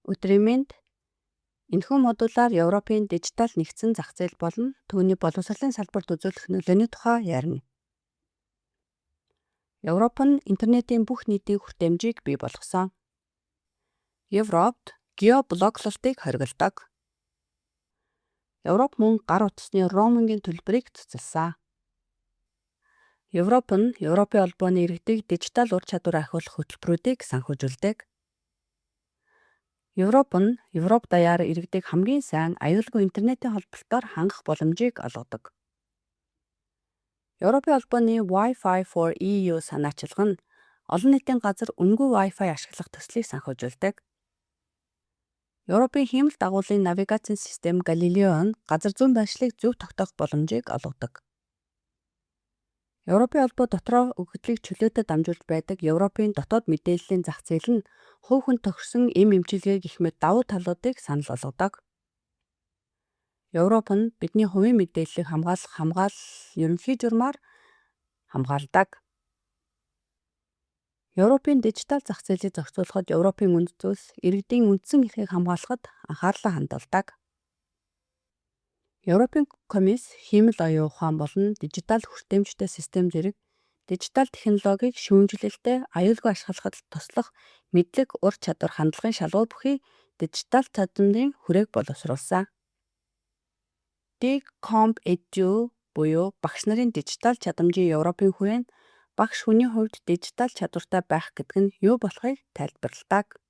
Өдрийн мэнд энэхүү модулаар Европын дижитал нэгдсэн зах зээл болон түүний боловсролын салбарт үзүүлэх нөлөөний тухай ярина. Европ нь интернетийн бүх нийтийн хүртээмжийг бий болгосон. Европт геоблоклалтыг хориглодог. Европ мөн гар утасны роумингийн төлбөрийг цуцалсан. Европ нь Европын холбооны иргэдийг дижитал ур чадвар ахиулах хөтөлбөрүүдийг санхүүжүүлдэг. Европ нь Европ даяар иргэдийг хамгийн сайн аюулгүй интернетийн холболтоор хангах боломжийг олгодог. Европын холбооны Wi-Fi for EU санаачилга нь олон нийтийн газар үнэгүй Wi-Fi ашиглах төслийг санхүүжүүлдэг. Европын хиймэл дагуулын навигацийн систем Галилео нь газар зүйн байршлыг зөв тогтоох боломжийг олгодог. Европын холбоо дотроо өгөгдлийг чөлөөтэй дамжуулж байдаг Европын дотоод мэдээллийн зах зээл нь хувь хүн тохирсон эм эмчилгээ гэх мэт давуу талуудыг санал болгодог. Европ нь бидний хувийн мэдээллийг хамгаалах ерөнхий журмаар хамгаалдаг. Европын дижитал зах зээлийг зохицуулахад Европын үндэс зүйлс иргэдийн үндсэн эрхийг хамгаалахад анхаарлаа хандуулдаг. Европын комисс хиймэл оюун ухаан болон дижитал хүртээмжтэй систем зэрэг дижитал технологиг шүүмжлэлтэй аюулгүй ашиглахад туслах мэдлэг, ур чадвар, хандлагын шалгуу бүхий дижитал чадамжийн хүрээг боловсруулсан. DigComp.edu буюу багш нарын дижитал чадамжийн Европын хүрээ нь багш хүний хувьд дижитал чадвартай байх гэдэг нь юу болохыг тайлбарладаг.